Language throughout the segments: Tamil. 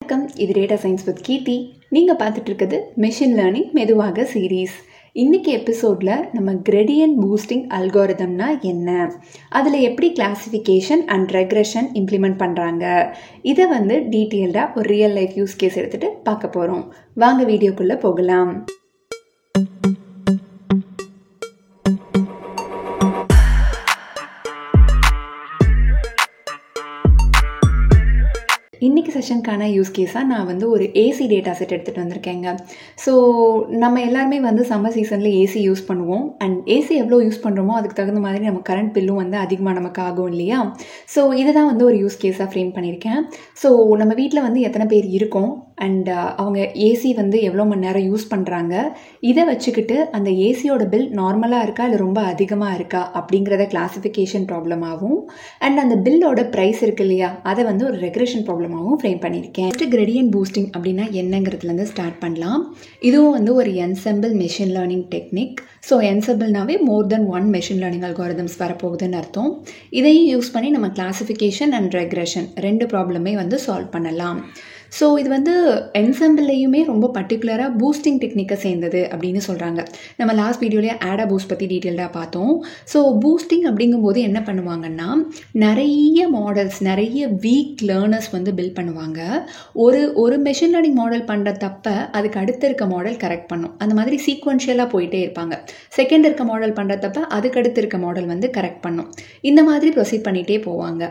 வணக்கம், இது டேட்டா சயின்ஸ் வித் கீர்த்தி. நீங்கள் பார்த்துட்டு இருக்கிறது மெஷின் லேர்னிங் மெதுவாக சீரீஸ். இன்றைக்கி எபிசோடில் நம்ம கிரேடியன்ட் பூஸ்டிங் அல்காரிதம்னா என்ன, அதில் எப்படி கிளாசிஃபிகேஷன் அண்ட் ரெக்ரெஷன் இம்ப்ளிமெண்ட் பண்ணுறாங்க, இதை டீட்டெயில்டாக ஒரு ரியல் லைஃப் யூஸ் கேஸ் எடுத்துகிட்டு பார்க்க போகிறோம். வாங்க வீடியோக்குள்ளே போகலாம். இன்றைக்கி செஷனுக்கான யூஸ் கேஸாக நான் ஒரு ஏசி டேட்டா செட் எடுத்துகிட்டு வந்திருக்கேங்க. ஸோ நம்ம எல்லாருமே சம்மர் சீசனில் ஏசி யூஸ் பண்ணுவோம். அண்ட் ஏசி எவ்வளோ யூஸ் பண்ணுறோமோ அதுக்கு தகுந்த மாதிரி நம்ம கரண்ட் பில்லும் அதிகமாக நமக்கு ஆகும் இல்லையா? ஸோ இதை தான் ஒரு யூஸ் கேஸாக ஃப்ரேம் பண்ணியிருக்கேன். ஸோ நம்ம வீட்டில் எத்தனை பேர் இருக்கோம் அண்ட் அவங்க ஏசி எவ்வளோ மணி நேரம் யூஸ் பண்ணுறாங்க, இதை வச்சுக்கிட்டு அந்த ஏசியோட பில் நார்மலாக இருக்கா இல்லை ரொம்ப அதிகமாக இருக்கா அப்படிங்கிறத கிளாசிஃபிகேஷன் ப்ராப்ளமாகவும், அண்ட் அந்த பில்லோட ப்ரைஸ் இருக்கு இல்லையா, அதை ஒரு ரெக்ரெஷன் ப்ராப்ளமாகவும் ஃப்ரேம் பண்ணியிருக்கேன். ஃபஸ்ட்டு கிரேடியன்ட் பூஸ்டிங் அப்படின்னா என்னங்கிறதுலேருந்து ஸ்டார்ட் பண்ணலாம். இதுவும் ஒரு ensemble machine learning technique. So என்செம்பிள்னாவே more than one machine learning algorithms வரப்போகுதுன்னு அர்த்தம். இதையும் யூஸ் பண்ணி நம்ம கிளாசிஃபிகேஷன் அண்ட் ரெக்ரெஷன் ரெண்டு ப்ராப்ளமே சால்வ் பண்ணலாம். ஸோ இது என்செம்பிள்லையுமே ரொம்ப பர்டிகுலராக பூஸ்டிங் டெக்னிக்கை சேர்ந்தது அப்படின்னு சொல்கிறாங்க. நம்ம லாஸ்ட் வீடியோலேயே ஆடா பூஸ்ட் பற்றி டீட்டெயில்டாக பார்த்தோம். ஸோ பூஸ்டிங் அப்படிங்கும்போது என்ன பண்ணுவாங்கன்னா, நிறைய மாடல்ஸ், நிறைய வீக் லேர்னர்ஸ் பில்ட் பண்ணுவாங்க. ஒரு மெஷின் லேர்னிங் மாடல் பண்ணுற தப்பை அதுக்கு அடுத்து இருக்க மாடல் கரெக்ட் பண்ணும். அந்த மாதிரி சீக்வன்ஷியலாக போயிட்டே இருப்பாங்க. செகண்ட் இருக்க மாடல் பண்ணுற தப்பை அதுக்கு அடுத்து இருக்க மாடல் கரெக்ட் பண்ணும். இந்த மாதிரி ப்ரொசீட் பண்ணிகிட்டே போவாங்க.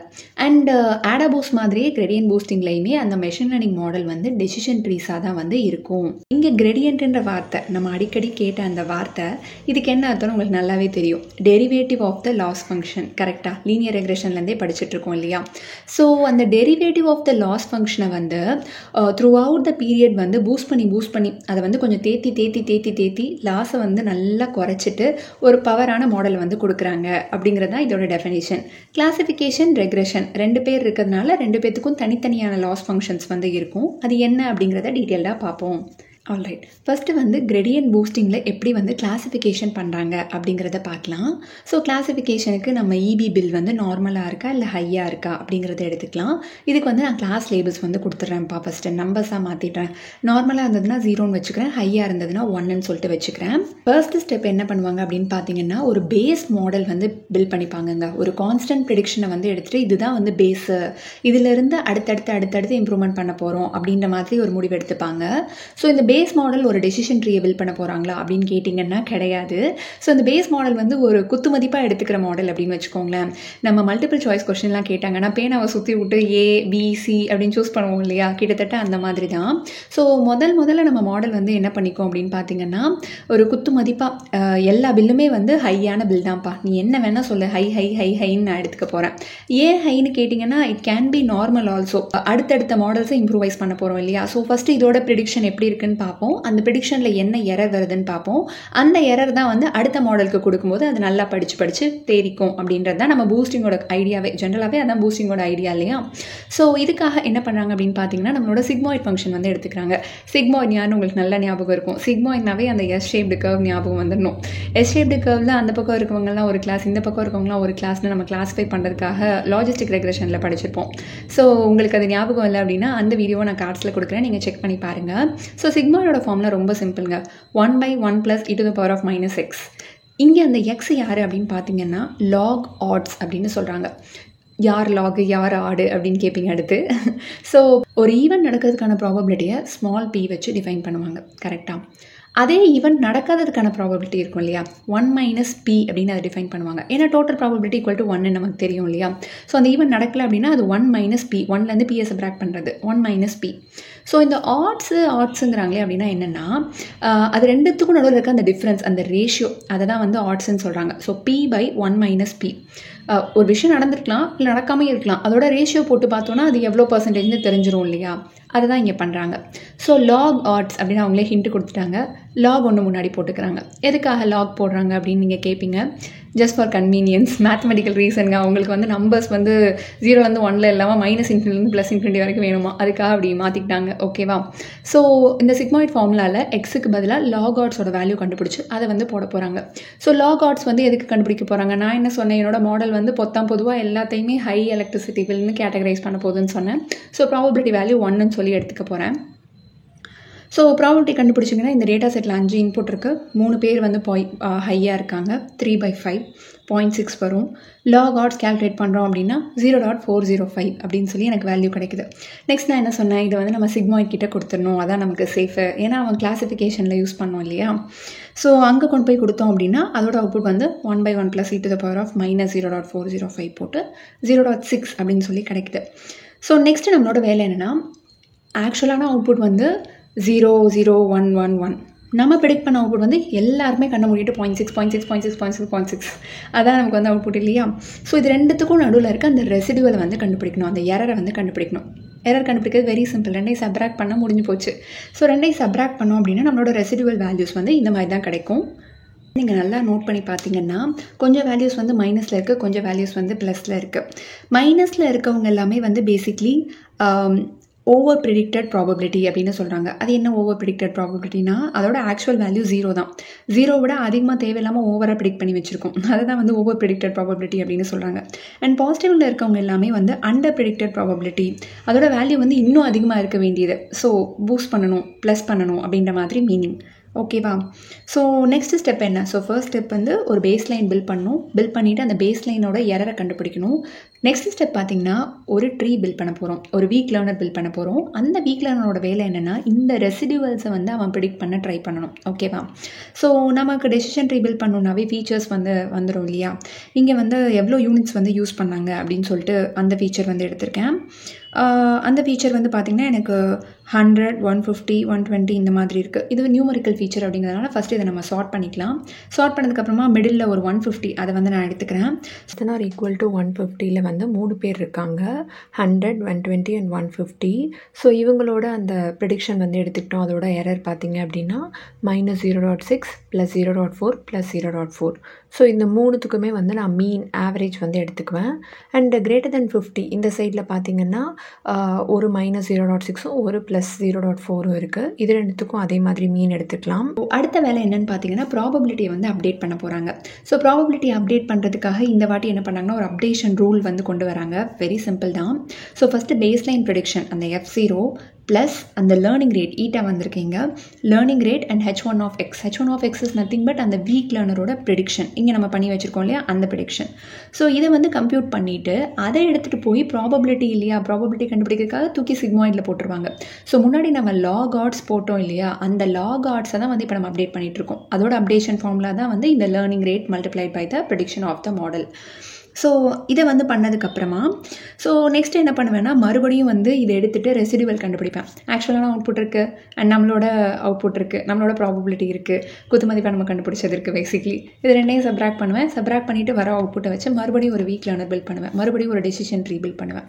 அண்ட் ஆடா பூஸ்ட் மாதிரியே கிரேடியன்ட் பூஸ்டிங்லையுமே அந்த மெஷின் லேர்னிங் மாடல் டெசிஷன் ட்ரீஸாக தான் இருக்கும். இங்கே கிரேடியன்ட்ன்ற வார்த்தை நம்ம அடிக்கடி கேட்ட அந்த வார்த்தை, இதுக்கு என்ன அர்த்தம்னு உங்களுக்கு நல்லாவே தெரியும். Derivative of the loss function. கரெக்டாக லீனியர் ரெக்ரெஷன்லேருந்தே படிச்சுட்டு இருக்கோம் இல்லையா? ஸோ அந்த டெரிவேட்டிவ் ஆஃப் த லாஸ் ஃபங்க்ஷனை throughout the period boost பண்ணி அதை கொஞ்சம் தேத்தி லாஸை நல்லா குறைச்சிட்டு ஒரு பவரான மாடல் கொடுக்குறாங்க அப்படிங்கிறது தான் இதோட டெஃபினிஷன். கிளாசிஃபிகேஷன், ரெக்ரெஷன் ரெண்டு பேர் இருக்கிறதுனால ரெண்டு பேர்த்துக்கும் தனித்தனியான லாஸ் ஃபங்க்ஷன்ஸ் இருக்கும். அது என்ன அப்படிங்கிறத டீட்டெயில்டாக பார்ப்போம். ஆல்ரைட், ஃபஸ்ட்டு கிரேடியன்ட் பூஸ்டிங்கில் எப்படி கிளாசிஃபிகேஷன் பண்ணுறாங்க அப்படிங்கிறத பார்க்கலாம். ஸோ கிளாசிஃபிகேஷனுக்கு நம்ம இபி பில் நார்மலாக இருக்கா இல்லை ஹையாக இருக்கா அப்படிங்கிறத எடுத்துக்கலாம். இதுக்கு நான் கிளாஸ் லேபிள்ஸ் கொடுத்துட்றேன்ப்பா. ஃபஸ்ட்டு நம்பர்ஸாக மாற்றிடுறேன். நார்மலாக இருந்ததுன்னா 0ன்னு வச்சுக்கிறேன், ஹையாக இருந்ததுன்னா 1ன்னு சொல்லிட்டு வச்சுக்கிறேன். ஃபர்ஸ்ட் ஸ்டெப் என்ன பண்ணுவாங்க அப்படின்னு பார்த்தீங்கன்னா, ஒரு பேஸ் மாடல் பில்ட் பண்ணிப்பாங்கங்க. ஒரு கான்ஸ்டன்ட் ப்ரெடிக்ஷனை எடுத்துகிட்டு இதுதான் பேஸு, இதிலிருந்து அடுத்தடுத்து இம்ப்ரூவ்மெண்ட் பண்ண போகிறோம் அப்படின்ற மாதிரி ஒரு முடிவு எடுத்துப்பாங்க. ஸோ இந்த பேஸ் மாடல் ஒரு டெசிஷன் ட்ரீயை பில்ட் பண்ண போகிறாங்களா அப்படின்னு கேட்டிங்கன்னா கிடையாது. ஸோ இந்த பேஸ் மாடல் ஒரு குத்து மதிப்பாக எடுத்துக்கிற மாடல் அப்படின்னு வச்சுக்கோங்களேன். நம்ம மல்டிபிள் சாய்ஸ் கொஸ்டின்லாம் கேட்டாங்கன்னா பேனாவை சுற்றி விட்டு ஏ பி சி அப்படின்னு சூஸ் பண்ணுவோம் இல்லையா? கிட்டத்தட்ட அந்த மாதிரி தான். ஸோ முதல்ல நம்ம மாடல் என்ன பண்ணிக்கோம் அப்படின்னு பார்த்தீங்கன்னா, ஒரு குத்து மதிப்பாக எல்லா பில்லுமே ஹையான பில் தான்ப்பா, நீ என்ன வேணால் சொல்லு, ஹைன்னு நான் எடுத்துக்க போகிறேன். ஏன் ஹைன்னு கேட்டிங்கன்னா, it can be normal also. அடுத்தடுத்த மாடல்ஸை இம்ப்ரூவைஸ் பண்ண போகிறோம் இல்லையா? ஸோ ஃபஸ்ட்டு இதோட ப்ரெடிக்ஷன் எப்படி இருக்குன்னு பார்ப்போம். அந்த ப்ரெடிக்ஷனில் என்ன எரர் வருதுன்னு பார்ப்போம். அந்த எரர் தான் அடுத்த மாடலுக்கு கொடுக்கும்போது அது நல்லா படித்து தேரிக்கும் அப்படின்றது தான் நம்ம பூஸ்டிங்கோட ஐடியாவே. ஜென்ரலாகவே அதான் பூஸ்டிங்கோட ஐடியா இல்லையா? ஸோ இதுக்காக என்ன பண்ணுறாங்க அப்படின்னு பார்த்தீங்கன்னா, நம்மளோட சிக்மாய்ட் ஃபங்க்ஷன் எடுத்துக்கிறாங்க. சிக்மாய்ட் யாருன்னு உங்களுக்கு நல்ல ஞாபகம் இருக்கும். சிக்மாய்ட்னாவே அந்த எஸ் ஷேப்டு கர்வ் ஞாபகம் வந்துடணும். எஸ் ஷேப்டு கர்வில் அந்த பக்கம் இருக்கவங்கலாம் ஒரு கிளாஸ், இந்த பக்கம் இருக்கவங்களாம் ஒரு கிளாஸ்னு நம்ம கிளாஸிஃபை பண்ணுறதுக்காக லாஜிஸ்டிக் ரெக்ரெஷனில் படிச்சிருப்போம். ஸோ உங்களுக்கு அது ஞாபகம் இல்லை அப்படின்னா அந்த வீடியோவை நான் கார்ட்ஸில் கொடுக்குறேன், நீங்கள் செக் பண்ணி பாருங்கள். ஸோ சிக்மாயோட ஃபார்முலா ரொம்ப சிம்பிளுங்க. 1/1 + e⁻⁻x. இங்கே அந்த எக்ஸ் யார் அப்படின்னு பார்த்தீங்கன்னா லாக் ஆட்ஸ் அப்படின்னு சொல்கிறாங்க. யார் லாகு யார் ஆடு அப்படின்னு கேட்பீங்க அடுத்து. ஸோ ஒரு ஈவெண்ட் நடக்கிறதுக்கான ப்ராபபிலிட்டியை ஸ்மால் p வச்சு டிஃபைன் பண்ணுவாங்க. கரெக்டாக அதே ஈவெண்ட் நடக்காததுக்கான ப்ராபபிலிட்டி இருக்கும் இல்லையா, 1 - p அப்படின்னு அதை டிஃபைன் பண்ணுவாங்க. ஏன்னா டோட்டல் ப்ராபபிலிட்டி = 1 நமக்கு தெரியும் இல்லையா? ஸோ அந்த ஈவெண்ட் நடக்கலை அப்படின்னா அது 1 - p, 1லேருந்து p சப்ராக்ட் பண்ணுறது 1 - p. ஸோ இந்த ஆட்ஸுங்கிறாங்களே அப்படின்னா என்னென்னா, அது ரெண்டுத்துக்கும் நடுவில் இருக்க அந்த டிஃப்ரென்ஸ், அந்த ரேஷியோ, அதை தான் ஆட்ஸ்ன்னு சொல்கிறாங்க. So p/1 - p. ஒரு விஷயம் நடந்திருக்கலாம் இல்லை நடக்காமல் இருக்கலாம், அதோட ரேஷியோ போட்டு பார்த்தோன்னா அது எவ்வளோ பர்சன்டேஜ்னு தெரிஞ்சிடும் இல்லையா? அதுதான் இங்கே பண்ணுறாங்க. ஸோ லாக் ஆட்ஸ் அப்படின்னு அவங்களே ஹிண்ட் கொடுத்துட்டாங்க. லாக் ஒன்று முன்னாடி போட்டுக்கிறாங்க. எதுக்காக லாக் போடுறாங்க அப்படின்னு நீங்கள் கேட்பீங்க. ஜஸ்ட் ஃபார் கன்வீனியன்ஸ், மேத்தமெட்டிக்கல் ரீசனுங்க. அவங்களுக்கு வந்து நம்பர்ஸ் வந்து 0 1 இல்லாமல் -∞ +∞ வரைக்கும் வேணுமா, அதுக்காக அப்படி மாற்றிக்கிட்டாங்க. ஓகேவா? ஸோ இந்த சிக்மாய்ட் ஃபார்முலாவில் எக்ஸுக்கு பதிலாக லாக் ஆட்ஸோட வேல்யூ கண்டுபிடிச்சி அதை வந்து போட போகிறாங்க. ஸோ லாக் ஆட்ஸ் வந்து எதுக்கு கண்டுபிடிக்க போகிறாங்க? நான் என்ன சொன்னேன், என்னோட மாடல் வந்து பொதுவாக எல்லாத்தையுமே ஹை எலக்ட்ரிசிட்டி பில்னு கேட்டகரைஸ் பண்ண போகுதுன்னு சொன்னேன். ஸோ ப்ராபபிலிட்டி வேல்யூ 1ன்னு சொல்லி எடுத்துக்க போகிறேன். ஸோ ப்ராபபிலிட்டி கண்டுபிடிச்சிங்கன்னா இந்த டேட்டா செட்டில் 5 இன்புட் இருக்குது. 3 பேர் வந்து ஹையாக இருக்காங்க. 3/5 0.6 வரும். லாக் ஆட்ஸ் கேல்குலேட் பண்ணுறோம் அப்படின்னா 0.405 அப்படின்னு சொல்லி எனக்கு வேல்யூ கிடைக்குது. நெக்ஸ்ட் நான் என்ன சொன்னேன், இதை வந்து நம்ம சிக்மாய்ட் கிட்ட கொடுத்துடணும், அதான் நமக்கு சேஃபு. ஏன்னா அவன் கிளாஸிஃபிகேஷனில் யூஸ் பண்ணோம் இல்லையா. ஸோ அங்கே கொண்டு போய் கொடுத்தோம் அப்படின்னா அதோட அவுட்புட் வந்து 1/1 + e⁻⁻ -0.405 போட்டு 0.6 அப்படின்னு சொல்லி கிடைக்குது. ஸோ நெக்ஸ்ட்டு நம்மளோட வேலை என்னென்னா, ஆக்சுவலான அவுட்புட் வந்து 0 0 1 1 1. நம்ம ப்ரெடிக்ட் பண்ண அவுட்புட் வந்து எல்லாருமே கண்ண மூடிட்டு 0.6 அதான் நமக்கு வந்து அவுட்புட் இல்லையா. ஸோ இது ரெண்டுத்துக்கும் நடுவில் இருக்க அந்த ரெசிடுவலை வந்து கண்டுபிடிக்கணும், அந்த எரரை வந்து கண்டுபிடிக்கணும். எரர் கண்டுபிடிக்கிறது வெரி சிம்பிள். 2ஐ சப்ராக்ட் பண்ண முடிஞ்சு போச்சு. ஸோ 2ஐ சப்ராக்ட் பண்ணோம் அப்படின்னா நம்மளோட ரெசிடுவல் வேல்யூஸ் வந்து இந்த மாதிரி தான் கிடைக்கும். நீங்கள் நல்லா நோட் பண்ணி பார்த்தீங்கன்னா கொஞ்சம் வேல்யூஸ் வந்து மைனஸில் இருக்குது, கொஞ்சம் வேல்யூஸ் வந்து ப்ளஸில் இருக்குது. மைனஸில் இருக்கவங்க எல்லாமே வந்து பேசிக்லி ஓவர் ப்ரிடிக்டட் ப்ராபபிலிட்டி அப்படின்னு சொல்கிறாங்க. அது என்ன ஓவர் ப்ரிடிக்டட் ப்ராபபிலிட்டினா, அதோட ஆக்சுவல் வேல்யூ 0 தான். 0 விட அதிகமாக தேவையில்லாமல் ஓவராக ப்ரிடிக்ட் பண்ணி வச்சுருக்கோம். அதை தான் வந்து ஓவர் ப்ரிடிக்டட் ப்ராபபிலிட்டி அப்படின்னு சொல்கிறாங்க. அண்ட் பாசிட்டிவில் இருக்கவங்க எல்லாமே வந்து அண்டர் ப்ரிடிக்டட் ப்ராபபிலிட்டி, அதோட வேல்யூ வந்து இன்னும் அதிகமாக இருக்க வேண்டியது. ஸோ பூஸ்ட் பண்ணணும், ப்ளஸ் பண்ணணும் அப்படின்ற மாதிரி மீனிங். ஓகேவா? ஸோ நெக்ஸ்ட் ஸ்டெப் என்ன? ஸோ ஃபர்ஸ்ட் ஸ்டெப் வந்து ஒரு பேஸ் லைன் பில்ட் பண்ணணும். பில்ட் பண்ணிவிட்டு அந்த பேஸ் லைனோட எரரை கண்டுபிடிக்கணும். நெக்ஸ்ட் ஸ்டெப் பார்த்திங்கன்னா ஒரு ட்ரீ பில்ட் பண்ண போகிறோம், ஒரு வீக் லேர்னர் பில்ட் பண்ண போகிறோம். அந்த வீக் லேர்னரோட வேலை என்னென்னா, இந்த ரெசிடுவல்ஸை வந்து அவன் ப்ரிடிக்ட் பண்ண ட்ரை பண்ணணும். ஓகேவா? ஸோ நமக்கு டெசிஷன் ட்ரீ பில்ட் பண்ணணுன்னாவே ஃபீச்சர்ஸ் வந்து வந்துடும் இல்லையா. இங்கே வந்து எவ்வளோ யூனிட்ஸ் வந்து யூஸ் பண்ணாங்க அப்படின்னு சொல்லிட்டு அந்த ஃபீச்சர் வந்து எடுத்திருக்கேன். அந்த ஃபீச்சர் வந்து பார்த்திங்கன்னா எனக்கு 100 150 120 இந்த மாதிரி இருக்குது. இது நியூமரிக்கல் ஃபீச்சர் அப்படிங்கிறதுனால ஃபஸ்ட்டு இதை நம்ம சார்ட் பண்ணிக்கலாம். சார்ட் பண்ணதுக்கப்புறமா மிடில் ஒரு 150 அதை வந்து நான் எடுத்துக்கிறேன். ஆர் ஈக்குவல் டு 150ல் வந்து 3 பேர் இருக்காங்க, 100 120 அண்ட் 150. ஸோ இவங்களோட அந்த ப்ரெடிக்ஷன் வந்து எடுத்துக்கிட்டோம். அதோட எரர் பார்த்திங்க அப்படின்னா -0.6 + 0.4 + 0.4. ஸோ இந்த மூணுத்துக்குமே வந்து நான் மீன் ஆவரேஜ் வந்து எடுத்துக்குவேன். அண்ட் கிரேட்டர் தென் 50 இந்த சைடில் பார்த்திங்கன்னா ஒரு -0.6ம் ஒரு +0.4ம் இருக்குது. இது ரெண்டுத்துக்கும் அதே மாதிரி மீன் எடுத்துக்கலாம். அடுத்த வேலை என்னென்னு பார்த்தீங்கன்னா ப்ராபபிலிட்டியை வந்து அப்டேட் பண்ண போகிறாங்க. ஸோ ப்ராபபிலிட்டி அப்டேட் பண்ணுறதுக்காக இந்த வாட்டி என்ன பண்ணாங்கன்னா ஒரு அப்டேஷன் ரூல் வந்து கொண்டு வராங்க. வெரி சிம்பிள் தான். So first baseline prediction அந்த F0 ப்ளஸ் அந்த லேர்னிங் ரேட் ஈட்டா வந்திருக்கீங்க. Learning rate and H1 H1 is nothing but அந்த வீக் லேர்னரோட ப்ரெடிக்ஷன் இங்கே நம்ம பண்ணி வச்சுருக்கோம் இல்லையா, அந்த ப்ரெடிக்ஷன். ஸோ இதை வந்து கம்ப்யூட் பண்ணிவிட்டு அதை எடுத்துகிட்டு போய் ப்ராபபிலிட்டி இல்லையா, ப்ராபபிலிட்டி கண்டுபிடிக்கிறதுக்காக தூக்கி சிக்மாய்டில் போட்டுருவாங்க. ஸோ முன்னாடி நம்ம லாக் ஆட்ஸ் போட்டோம் இல்லையா, அந்த லாக் ஆட்ஸை தான் வந்து இப்போ நம்ம அப்டேட் பண்ணிகிட்ருக்கோம். அதோட அப்டேஷன் ஃபார்முலா தான் வந்து இந்த learning rate multiplied by the prediction of the model. So இதை வந்து பண்ணதுக்கப்புறமா ஸோ நெக்ஸ்ட் என்ன பண்ணுவேன்னா மறுபடியும் வந்து இதை எடுத்துகிட்டு ரெசிடுவல் கண்டுபிடிப்பேன். ஆக்சுவலான அவுட்புட் இருக்குது அண்ட் நம்மளோட அவுட்புட் இருக்குது, நம்மளோட ப்ராபபிலிட்டி இருக்குது, குத்துமதிப்பாக நம்ம கண்டுபிடிச்சது இருக்குது. பேசிக்லி இது ரெண்டையும் சப்ராக்ட் பண்ணுவேன். சப்ராக்ட் பண்ணிவிட்டு வர அவுட்புட்டை வச்சு மறுபடியும் ஒரு வீக் லேர்னர் பில்ட் பண்ணுவேன். மறுபடியும் ஒரு டெசிஷன் ட்ரீ பில்ட் பண்ணுவேன்.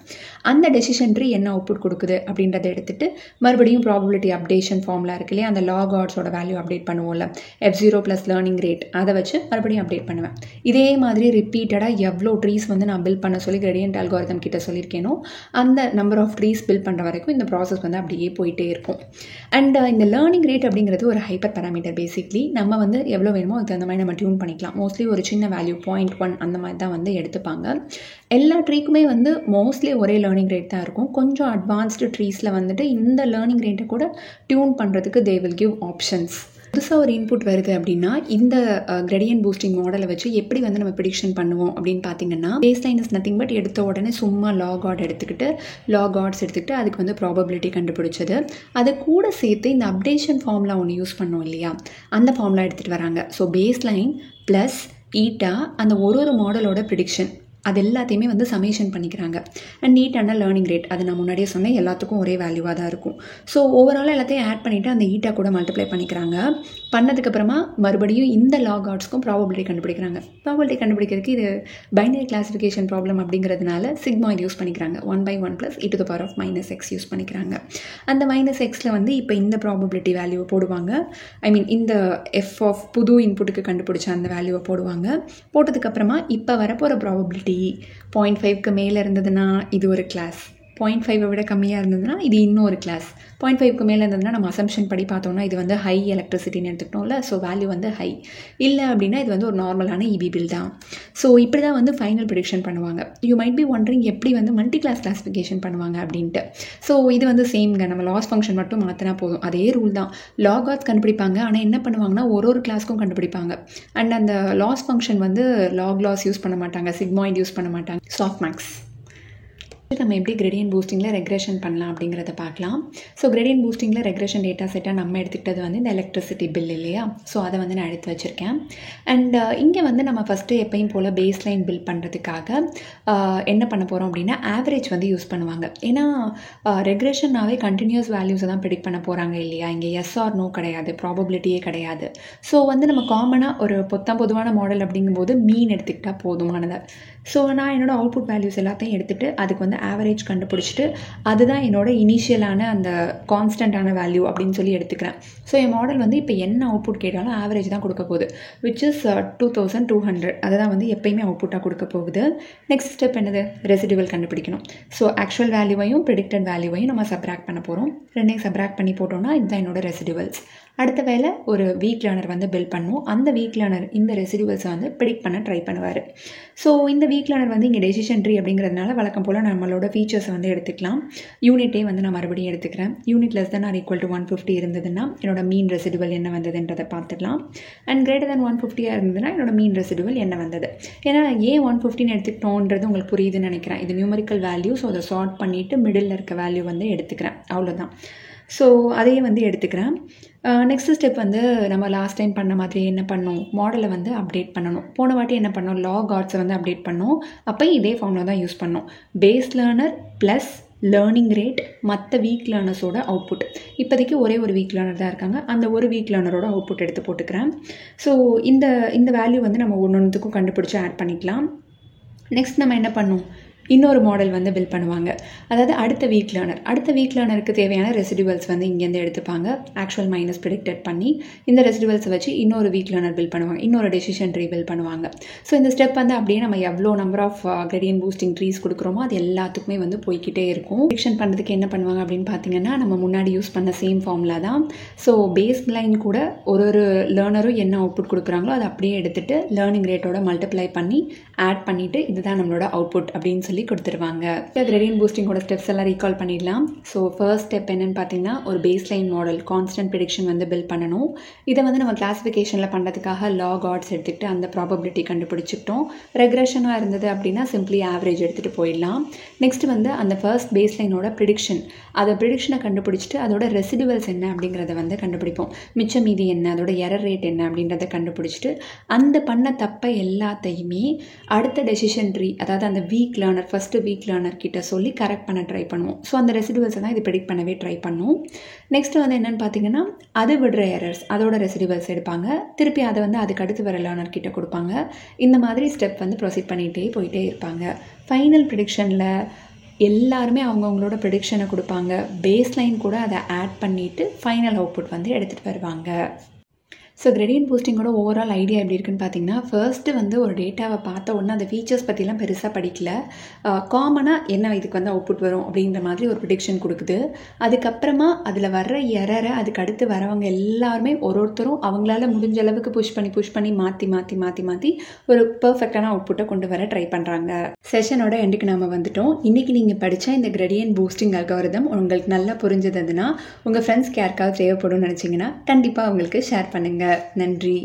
அந்த டெசிஷன் ட்ரீ என்ன அவுட்புட் கொடுக்குது அப்படின்றத எடுத்துகிட்டு மறுபடியும் ப்ராபபிலிட்டி அப்டேஷன் ஃபார்முலா இருக்கு இல்லையா, அந்த லாக் ஆட்ஸோட வேல்யூ அப்டேட் பண்ணுவோம்ல, F0 + லேர்னிங் ரேட், அதை வச்சு மறுபடியும் அப்டேட் பண்ணுவேன். இதே மாதிரி ரிப்பீட்டடாக எவ்வளோ ட்ரீஸ் வந்து நான் பில்ட் பண்ண சொல்லி கிரேடியன்ட் அல்காரிதம் கிட்ட சொல்லியிருக்கேனோ அந்த நம்பர் ஆஃப் ட்ரீஸ் பில்ட் பண்ணுற வரைக்கும் இந்த ப்ராசஸ் வந்து அப்படியே போயிட்டே இருக்கும். அண்ட் இந்த லேர்னிங் ரேட் அப்படிங்கிறது ஒரு ஹைப்பர் பேராமீட்டர். பேசிக்லி நம்ம வந்து எவ்வளோ வேணுமோ அதுக்கு அந்த மாதிரி நம்ம டியூன் பண்ணிக்கலாம். மோஸ்ட்லி ஒரு சின்ன வேல்யூ 0.1 அந்த மாதிரி தான் வந்து எடுத்துப்பாங்க. எல்லா ட்ரீக்குமே வந்து மோஸ்ட்லி ஒரே லேர்னிங் ரேட் தான் இருக்கும். கொஞ்சம் அட்வான்ஸ்டு ட்ரீஸில் வந்துட்டு இந்த லேர்னிங் ரேட்டை கூட டியூன் பண்ணுறதுக்கு தே வில் கிவ் ஆப்ஷன்ஸ். புதுசாக ஒரு இன்புட் வருது அப்படின்னா இந்த கிரேடியன்ட் பூஸ்டிங் மாடலை வச்சு எப்படி வந்து நம்ம ப்ரெடிக்ஷன் பண்ணுவோம் அப்படின்னு பார்த்தீங்கன்னா, baseline is nothing but எடுத்த உடனே சும்மா லாக் ஆட்ஸ் எடுத்துக்கிட்டு அதுக்கு வந்து ப்ராபபிலிட்டி கண்டுபிடிச்சது. அது கூட சேர்த்து இந்த அப்டேஷன் ஃபார்முலா ஒன்று யூஸ் பண்ணோம் இல்லையா, அந்த ஃபார்முலா எடுத்துகிட்டு வராங்க. So baseline plus eta அந்த ஒரு மாடலோட ப்ரெடிக்ஷன் அது எல்லாத்தையுமே வந்து சமேஷன் பண்ணிக்கிறாங்க. அண்ட் நீட்டான லேர்னிங் ரேட், அது நான் முன்னாடியே சொன்னேன், எல்லாத்துக்கும் ஒரே வேல்யூவாக தான் இருக்கும். ஸோ ஓவராலாக எல்லாத்தையும் ஆட் பண்ணிவிட்டு அந்த ஈட்டா கூட மல்டிப்ளை பண்ணிக்கிறாங்க. பண்ணதுக்கப்புறமா மறுபடியும் இந்த லாக் ஆட்ஸ்க்கும் ப்ராபபிலிட்டி கண்டுபிடிக்கிறாங்க. ப்ராபபிலிட்டி கண்டுபிடிக்கிறதுக்கு இது பைனரி கிளாசிஃபிகேஷன் ப்ராப்ளம் அப்படிங்கிறதுனால சிக்மாய்டு யூஸ் பண்ணிக்கிறாங்க. 1/1 + e⁻⁻x யூஸ் பண்ணிக்கிறாங்க. அந்த -xல வந்து இப்போ இந்த ப்ராபபிலிட்டி வேல்யூவை போடுவாங்க. இந்த எஃப் ஆஃப் புது இன்புட்டுக்கு கண்டுபிடிச்ச அந்த வேல்யூவை போடுவாங்க. போட்டதுக்கப்புறமா இப்போ வரப்போகிற ப்ராபபிலிட்டி 0.5க்கு மேலே இருந்ததுன்னா இது ஒரு கிளாஸ், 0.5 விட கம்மியாக இருந்ததுன்னா இது இன்னொரு கிளாஸ், 0.5க்கு மேலே இருந்ததுன்னா நம்ம அசம்ஷன் படி பார்த்தோம்னா இது வந்து ஹை எலக்ட்ரிசிட்டின்னு எடுத்துக்கிட்டோம்ல. ஸோ வேல்யூ வந்து ஹை. இல்லை அப்படின்னா இது வந்து ஒரு நார்மலான இபி பில் தான். ஸோ இப்படி தான் வந்து ஃபைனல் ப்ரிடிக்ஷன் பண்ணுவாங்க. யூ மைட் பி ஒண்டரிங் எப்படி வந்து மல்டி கிளாஸ் கிளாஸிஃபிகேஷன் பண்ணுவாங்க அப்படின்ட்டு. ஸோ இது வந்து சேம்ங்க, நம்ம லாஸ் ஃபங்க்ஷன் மட்டும் மாற்றினா போதும். அதே ரூல் தான். லாக் ஆட்ஸ் கண்டுபிடிப்பாங்க, ஆனால் என்ன பண்ணுவாங்கன்னா ஒரு கிளாஸ்க்கும் கண்டுபிடிப்பாங்க. அண்ட் அந்த லாஸ் ஃபங்க்ஷன் வந்து லாஸ் யூஸ் பண்ண மாட்டாங்க, சிக்மாய்டு யூஸ் பண்ண மாட்டாங்க, சாஃப்ட்மேக்ஸ். நம்ம எப்படி கிரேடியன்ட் பூஸ்டிங்கில் ரெக்ரெஷன் பண்ணலாம் அப்படிங்கிறத பார்க்கலாம். ஸோ கிரேடியன்ட் பூஸ்டிங்கில் ரெக்ரெஷன் டேட்டா செட்டாக நம்ம எடுத்துக்கிட்டது வந்து இந்த எலக்ட்ரிசிட்டி பில் இல்லையா. ஸோ அதை வந்து நான் எடுத்து வச்சுருக்கேன். அண்ட் இங்கே வந்து நம்ம ஃபஸ்ட்டு எப்பயும் போல் பேஸ் லைன் பில் பண்ணுறதுக்காக என்ன பண்ண போகிறோம் அப்படின்னா ஆவரேஜ் வந்து யூஸ் பண்ணுவாங்க. ஏன்னா ரெக்ரெஷன்னாவே கண்டினியூஸ் வேல்யூஸை தான் ப்ரெடிக்ட் பண்ண போகிறாங்க இல்லையா. இங்கே எஸ் ஆர் நோ கிடையாது, ப்ராபபிலிட்டியே கிடையாது. ஸோ வந்து நம்ம காமனாக ஒரு பொதுவான மாடல் அப்படிங்கும்போது மீன் எடுத்துக்கிட்டால் போதுமானது. ஸோ நான் என்னோடய அவுட்புட் வேல்யூஸ் எல்லாத்தையும் எடுத்துகிட்டு அதுக்கு வந்து ஆவரேஜ் கண்டுபிடிச்சிட்டு அதுதான் என்னோடய இனிஷியலான அந்த கான்ஸ்டண்ட்டான வேல்யூ அப்படின்னு சொல்லி எடுத்துக்கிறேன். ஸோ என் மாடல் வந்து இப்போ என்ன அவுட்புட் கேட்டாலும் ஆவரேஜ் தான் கொடுக்க போகுது, விச் இஸ் 2200. அதை தான் வந்து எப்பயுமே அவுட்புட்டாக கொடுக்க போகுது. நெக்ஸ்ட் ஸ்டெப் என்னது, ரெசிடியூவல் கண்டுபிடிக்கணும். ஸோ ஆக்சுவல் வேல்யூவையும் ப்ரெடிக்டட் வேல்யூவையும் நம்ம சப்ராக்ட் பண்ண போகிறோம். ரெண்டையும் சப்ராக்ட் பண்ணி போட்டோம்னா இதுதான் என்னோடய ரெசிடியூவல்ஸ். அடுத்த வேலை ஒரு வீக் லேர்னர் வந்து பில்ட் பண்ணும். அந்த வீக் லேர்னர் இந்த ரெசிடியூவல்ஸை வந்து ப்ரெடிக்ட் பண்ண ட்ரை பண்ணுவார். ஸோ இந்த வீக் லேர்னர் வந்து இங்கே டெசிஷன் ட்ரீ அப்படிங்கிறதுனால வழக்கம் போல் நம்மளோட ஃபீச்சர்ஸை வந்து எடுத்துக்கலாம். யூனிட்டே வந்து நான் மறுபடியும் எடுத்துக்கிறேன். Unit less than or equal to 150 இருந்ததுன்னா என்னோட மீன் ரெசிடியூவல் என்ன வந்ததுன்றதை பார்த்துக்கலாம். அண்ட் கிரேட்டர் தென் 150 இருந்ததுன்னா என்னோட மீன் ரெசிடியூவல் என்ன வந்தது. ஏன்னா ஏன் 150 எடுத்துக்கிட்டோன்றது உங்களுக்கு புரியுதுன்னு நினைக்கிறேன். இது நியூமரிக்கல் வேல்யூ. ஸோ அதை சார்ட் பண்ணிவிட்டு மிடில் இருக்க வேல்யூ வந்து எடுத்துக்கிறேன், அவ்வளோதான். ஸோ அதையே வந்து எடுத்துக்கிறேன். நெக்ஸ்ட் ஸ்டெப் வந்து நம்ம லாஸ்ட் டைம் பண்ண மாதிரி என்ன பண்ணோம், மாடலை வந்து அப்டேட் பண்ணணும். போன வாட்டி என்ன பண்ணோம், லாக் ஆட்ஸை வந்து அப்டேட் பண்ணோம். அப்போ இதே ஃபார்முலா தான் யூஸ் பண்ணோம். Base learner plus learning rate மற்ற வீக் லேர்னர்ஸோட அவுட்புட். இப்போதைக்கு ஒரே ஒரு வீக் லேர்னர் தான் இருக்காங்க, அந்த ஒரு வீக் லேர்னரோட அவுட்புட் எடுத்து போட்டுக்கிறேன். ஸோ இந்த வேல்யூ வந்து நம்ம ஒன்றுத்துக்கும் கண்டுபிடிச்சி ஆட் பண்ணிக்கலாம். நெக்ஸ்ட் நம்ம என்ன பண்ணோம், இன்னொரு மாடல் வந்து பில்ட் பண்ணுவாங்க. அதாவது அடுத்த வீக் லேர்னருக்கு தேவையான ரெசிடியூவல்ஸ் வந்து இங்கேருந்து எடுத்துப்பாங்க, ஆக்சுவல் மைனஸ் ப்ரெடிக்டட் பண்ணி இந்த ரெசிடியூவல்ஸை வச்சு இன்னொரு வீக் லேர்னர் பில்ட் பண்ணுவாங்க, இன்னொரு டெசிஷன் ட்ரீ பில்ட் பண்ணுவாங்க. ஸோ இந்த ஸ்டெப் வந்து அப்படியே நம்ம எவ்வளோ number of gradient boosting trees கொடுக்குறோமோ அது எல்லாத்துக்குமே வந்து போய்கிட்டே இருக்கும். ப்ரெடிக்ஷன் பண்ணுறதுக்கு என்ன பண்ணுவாங்க அப்படின்னு பார்த்தீங்கன்னா நம்ம முன்னாடி யூஸ் பண்ண சேம் ஃபார்முலா தான். ஸோ பேஸ் லைன் கூட ஒரு லேர்னரும் என்ன அவுட்புட் கொடுக்குறாங்களோ அதை அப்படியே எடுத்துகிட்டு லேர்னிங் ரேட்டோட மல்டிப்ளை பண்ணி ஆட் பண்ணிவிட்டு இதுதான் நம்மளோட அவுட்புட் அப்படின்னு சொல்லி கொடுத்துருவாங்க. கிரேடியன்ட் பூஸ்டிங்கோட ஸ்டெப்ஸ் எல்லாம் ரீகால் பண்ணிடலாம். ஸோ ஃபர்ஸ்ட் ஸ்டெப் என்னன்னு பார்த்தீங்கன்னா ஒரு baseline model constant prediction வந்து பில்ட் பண்ணணும். இதை வந்து நம்ம கிளாஸிஃபிகேஷனில் பண்ணுறதுக்காக லாக் ஆட்ஸ் எடுத்துக்கிட்டு அந்த ப்ராபபிலிட்டி கண்டுபிடிச்சிக்கிட்டோம். ரெக்ரெஷனாக இருந்தது அப்படின்னா சிம்பிளி ஆவரேஜ் எடுத்துகிட்டு போயிடலாம். நெக்ஸ்ட் வந்து அந்த ஃபர்ஸ்ட் பேஸ் லைனோட ப்ரெடிக்ஷனை கண்டுபிடிச்சிட்டு அதோட ரெசிடியூவல்ஸ் என்ன அப்படிங்கிறத வந்து கண்டுபிடிப்போம். மிச்சம் மீதி என்ன, அதோட எரர் ரேட் என்ன அப்படின்றத கண்டுபிடிச்சிட்டு அந்த பண்ண தப்பை எல்லாத்தையுமே அடுத்த டெசிஷன் ட்ரீ, அதாவது அந்த week learner first week learner கிட்ட சொல்லி கரெக்ட் பண்ண ட்ரை பண்ணுவோம். ஸோ அந்த ரெசிடியூவல்ஸை தான் இது ப்ரெடிக்ட் பண்ணவே ட்ரை பண்ணும். நெக்ஸ்ட் வந்து என்னென்னு பார்த்தீங்கன்னா அது விடுற எரர்ஸ் அதோட ரெசிடியூவல்ஸ் எடுப்பாங்க, திருப்பி அதை வந்து அதுக்கு அடுத்து வர லேர்னர் கிட்ட கொடுப்பாங்க. இந்த மாதிரி ஸ்டெப் வந்து ப்ரொசீட் பண்ணிகிட்டே போயிட்டே இருப்பாங்க. ஃபைனல் ப்ரெடிக்ஷனில் எல்லாருமே அவங்கவுங்களோட ப்ரெடிக்ஷனை கொடுப்பாங்க, பேஸ் லைன் கூட அதை ஆட் பண்ணிவிட்டு ஃபைனல் அவுட்புட் வந்து எடுத்துகிட்டு வருவாங்க. ஸோ கிரேடியன்ட் பூஸ்டிங்கோட ஓவரால் ஐடியா எப்படி இருக்குன்னு பார்த்தீங்கன்னா ஃபர்ஸ்ட்டு வந்து ஒரு டேட்டாவை பார்த்த உடனே அந்த ஃபீச்சர்ஸ் பற்றிலாம் பெருசாக படிக்கல, காமனாக என்ன இதுக்கு வந்து அவுட்புட் வரும் அப்படின்ற மாதிரி ஒரு ப்ரெடிக்ஷன் கொடுக்குது. அதுக்கப்புறமா அதில் வர்ற எரரை அதுக்கு அடுத்து வரவங்க எல்லாருமே ஒருத்தரும் அவங்களால முடிஞ்ச அளவுக்கு புஷ் பண்ணி மாற்றி ஒரு பர்ஃபெக்டான அவுட்புட்டை கொண்டு வர ட்ரை பண்ணுறாங்க. செஷனோட எண்டுக்கு நாம் வந்துட்டோம். இன்றைக்கி நீங்கள் படித்த இந்த கிரேடியன்ட் பூஸ்டிங் அல்காரிதம் உங்களுக்கு நல்லா புரிஞ்சதுன்னா உங்கள் ஃப்ரெண்ட்ஸ்க்கு யாருக்காவது தேவைப்படும்னு நினச்சிங்கன்னா கண்டிப்பாக அவங்களுக்கு ஷேர் பண்ணுங்கள். நன்றி.